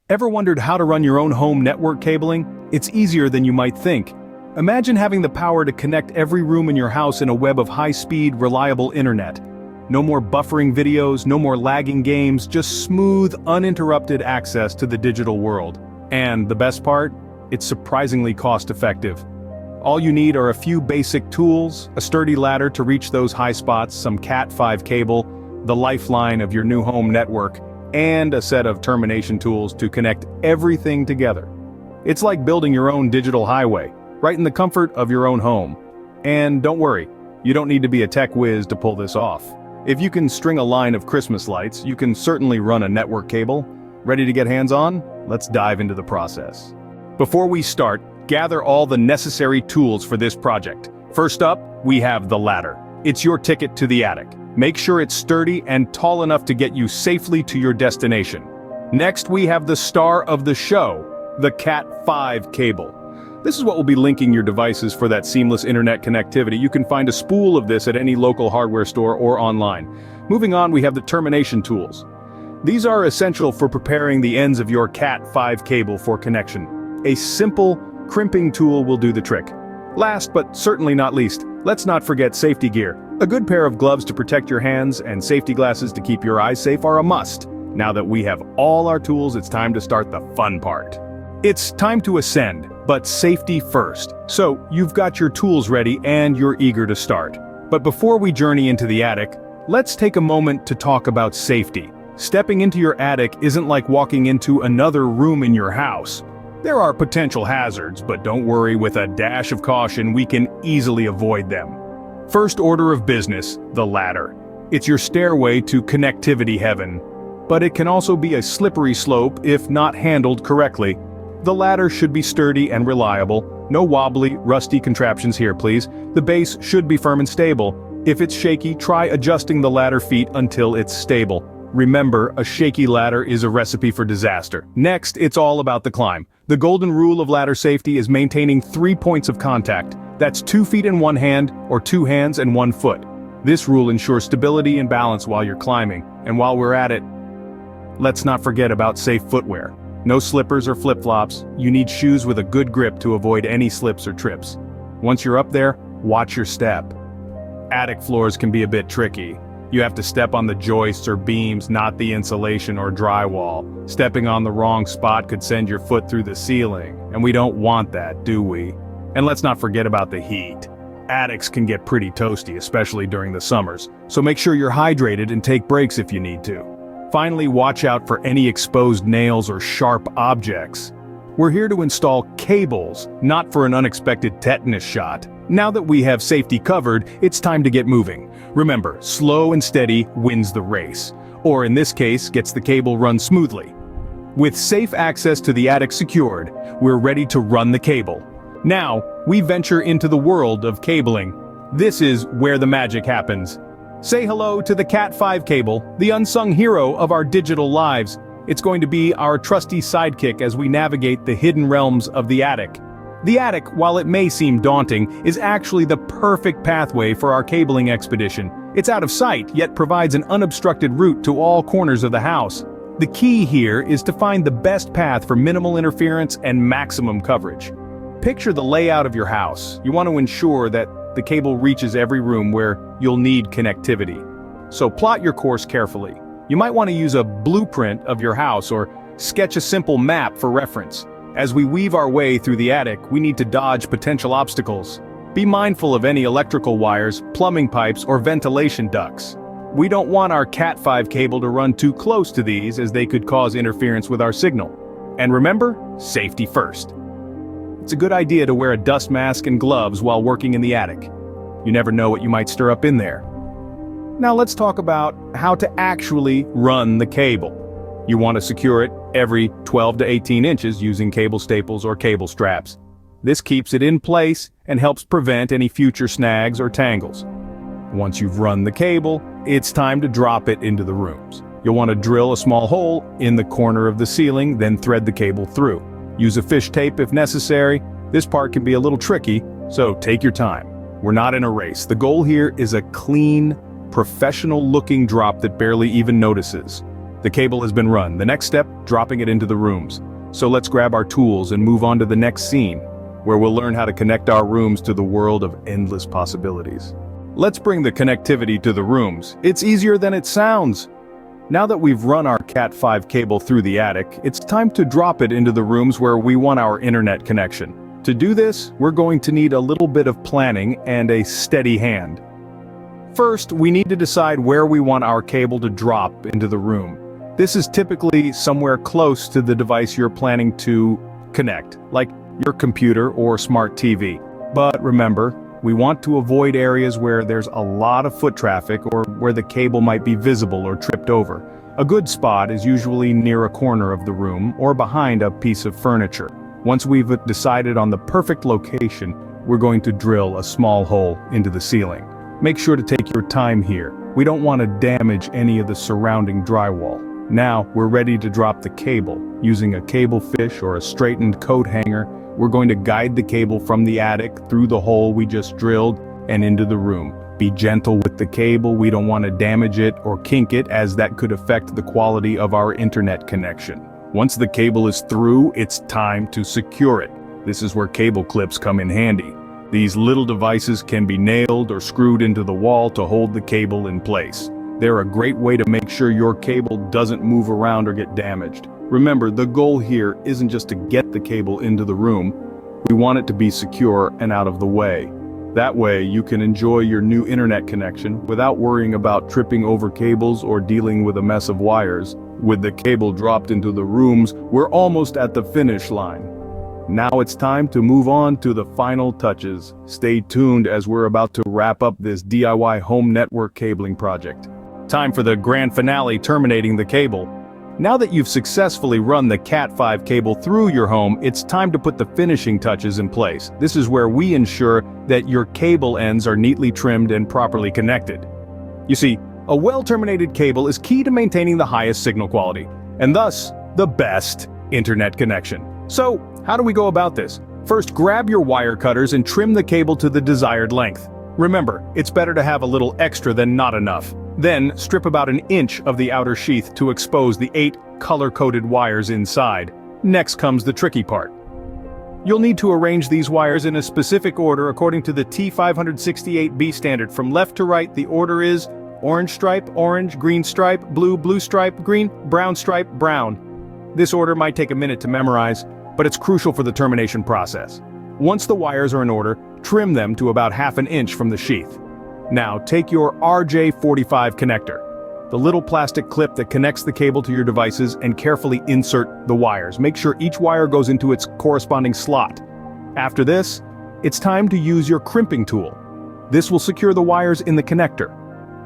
Ever wondered how to run your own home network cabling? It's easier than you might think. Imagine having the power to connect every room in your house in a web of high-speed, reliable internet. No more buffering videos, no more lagging games, just smooth, uninterrupted access to the digital world. And the best part? It's surprisingly cost-effective. All you need are a few basic tools, a sturdy ladder to reach those high spots, some Cat5 cable, the lifeline of your new home network, and a set of termination tools to connect everything together. It's like building your own digital highway, right in the comfort of your own home. And don't worry, you don't need to be a tech whiz to pull this off. If you can string a line of Christmas lights, you can certainly run a network cable. Ready to get hands-on? Let's dive into the process. Before we start, gather all the necessary tools for this project. First up, we have the ladder. It's your ticket to the attic. Make sure it's sturdy and tall enough to get you safely to your destination. Next, we have the star of the show, the Cat5 cable. This is what will be linking your devices for that seamless internet connectivity. You can find a spool of this at any local hardware store or online. Moving on, we have the termination tools. These are essential for preparing the ends of your Cat5 cable for connection. A simple, crimping tool will do the trick. Last but certainly not least, let's not forget safety gear. A good pair of gloves to protect your hands and safety glasses to keep your eyes safe are a must. Now that we have all our tools, it's time to start the fun part. It's time to ascend, but safety first. So you've got your tools ready and you're eager to start. But before we journey into the attic, let's take a moment to talk about safety. Stepping into your attic isn't like walking into another room in your house. There are potential hazards, but don't worry, with a dash of caution, we can easily avoid them. First order of business, the ladder. It's your stairway to connectivity heaven. But it can also be a slippery slope if not handled correctly. The ladder should be sturdy and reliable. No wobbly, rusty contraptions here, please. The base should be firm and stable. If it's shaky, try adjusting the ladder feet until it's stable. Remember, a shaky ladder is a recipe for disaster. Next, it's all about the climb. The golden rule of ladder safety is maintaining 3 points of contact. That's 2 feet in one hand, or 2 hands and 1 foot. This rule ensures stability and balance while you're climbing. And while we're at it, let's not forget about safe footwear. No slippers or flip-flops. You need shoes with a good grip to avoid any slips or trips. Once you're up there, watch your step. Attic floors can be a bit tricky. You have to step on the joists or beams, not the insulation or drywall. Stepping on the wrong spot could send your foot through the ceiling, and we don't want that, do we? And let's not forget about the heat. Attics can get pretty toasty, especially during the summers, so make sure you're hydrated and take breaks if you need to. Finally, watch out for any exposed nails or sharp objects. We're here to install cables, not for an unexpected tetanus shot. Now that we have safety covered, it's time to get moving. Remember, slow and steady wins the race, or in this case, gets the cable run smoothly. With safe access to the attic secured, we're ready to run the cable. Now, we venture into the world of cabling. This is where the magic happens. Say hello to the Cat5 cable, the unsung hero of our digital lives. It's going to be our trusty sidekick as we navigate the hidden realms of the attic. The attic, while it may seem daunting, is actually the perfect pathway for our cabling expedition. It's out of sight, yet provides an unobstructed route to all corners of the house. The key here is to find the best path for minimal interference and maximum coverage. Picture the layout of your house. You want to ensure that the cable reaches every room where you'll need connectivity. So plot your course carefully. You might want to use a blueprint of your house or sketch a simple map for reference. As we weave our way through the attic, we need to dodge potential obstacles. Be mindful of any electrical wires, plumbing pipes, or ventilation ducts. We don't want our Cat5 cable to run too close to these as they could cause interference with our signal. And remember, safety first. It's a good idea to wear a dust mask and gloves while working in the attic. You never know what you might stir up in there. Now let's talk about how to actually run the cable. You want to secure it every 12 to 18 inches using cable staples or cable straps. This keeps it in place and helps prevent any future snags or tangles. Once you've run the cable, it's time to drop it into the rooms. You'll want to drill a small hole in the corner of the ceiling, then thread the cable through. Use a fish tape if necessary. This part can be a little tricky, so take your time. We're not in a race. The goal here is a clean, professional-looking drop that barely even notices. The cable has been run. The next step, dropping it into the rooms. So let's grab our tools and move on to the next scene, where we'll learn how to connect our rooms to the world of endless possibilities. Let's bring the connectivity to the rooms. It's easier than it sounds. Now that we've run our Cat5 cable through the attic, it's time to drop it into the rooms where we want our internet connection. To do this, we're going to need a little bit of planning and a steady hand. First, we need to decide where we want our cable to drop into the room. This is typically somewhere close to the device you're planning to connect, like your computer or smart TV. But remember, we want to avoid areas where there's a lot of foot traffic or where the cable might be visible or tripped over. A good spot is usually near a corner of the room or behind a piece of furniture. Once we've decided on the perfect location, we're going to drill a small hole into the ceiling. Make sure to take your time here. We don't want to damage any of the surrounding drywall. Now, we're ready to drop the cable. Using a cable fish or a straightened coat hanger, we're going to guide the cable from the attic through the hole we just drilled and into the room. Be gentle with the cable. We don't want to damage it or kink it, as that could affect the quality of our internet connection. Once the cable is through, it's time to secure it. This is where cable clips come in handy. These little devices can be nailed or screwed into the wall to hold the cable in place. They're a great way to make sure your cable doesn't move around or get damaged. Remember, the goal here isn't just to get the cable into the room. We want it to be secure and out of the way. That way, you can enjoy your new internet connection without worrying about tripping over cables or dealing with a mess of wires. With the cable dropped into the rooms, we're almost at the finish line. Now it's time to move on to the final touches. Stay tuned as we're about to wrap up this DIY home network cabling project. Time for the grand finale, terminating the cable. Now that you've successfully run the Cat5 cable through your home, it's time to put the finishing touches in place. This is where we ensure that your cable ends are neatly trimmed and properly connected. You see, a well-terminated cable is key to maintaining the highest signal quality, and thus, the best internet connection. So, how do we go about this? First, grab your wire cutters and trim the cable to the desired length. Remember, it's better to have a little extra than not enough. Then, strip about an inch of the outer sheath to expose the 8 color-coded wires inside. Next comes the tricky part. You'll need to arrange these wires in a specific order according to the T568B standard. From left to right, the order is orange stripe, orange, green stripe, blue, blue stripe, green, brown stripe, brown. This order might take a minute to memorize, but it's crucial for the termination process. Once the wires are in order, trim them to about ½ an inch from the sheath. Now, take your RJ45 connector, the little plastic clip that connects the cable to your devices, and carefully insert the wires. Make sure each wire goes into its corresponding slot. After this, it's time to use your crimping tool. This will secure the wires in the connector.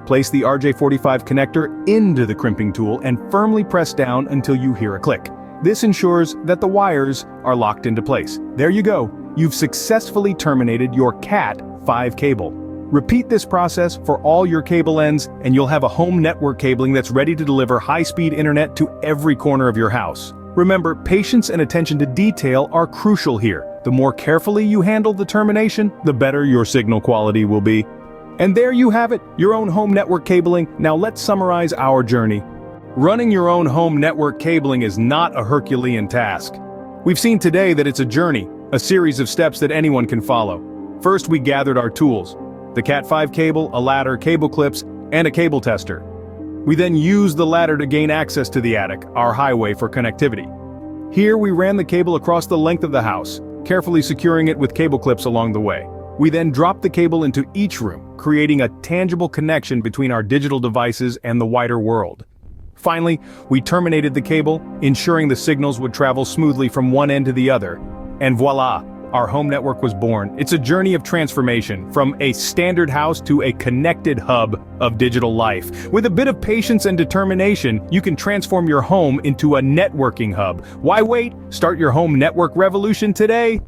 Place the RJ45 connector into the crimping tool and firmly press down until you hear a click. This ensures that the wires are locked into place. There you go. You've successfully terminated your Cat5 cable. Repeat this process for all your cable ends, and you'll have a home network cabling that's ready to deliver high-speed internet to every corner of your house. Remember, patience and attention to detail are crucial here. The more carefully you handle the termination, the better your signal quality will be. And there you have it, your own home network cabling. Now let's summarize our journey. Running your own home network cabling is not a Herculean task. We've seen today that it's a journey, a series of steps that anyone can follow. First, we gathered our tools: the Cat5 cable, a ladder, cable clips, and a cable tester. We then used the ladder to gain access to the attic, our highway for connectivity. Here we ran the cable across the length of the house, carefully securing it with cable clips along the way. We then dropped the cable into each room, creating a tangible connection between our digital devices and the wider world. Finally, we terminated the cable, ensuring the signals would travel smoothly from one end to the other. And voila, our home network was born. It's a journey of transformation, from a standard house to a connected hub of digital life. With a bit of patience and determination, you can transform your home into a networking hub. Why wait? Start your home network revolution today.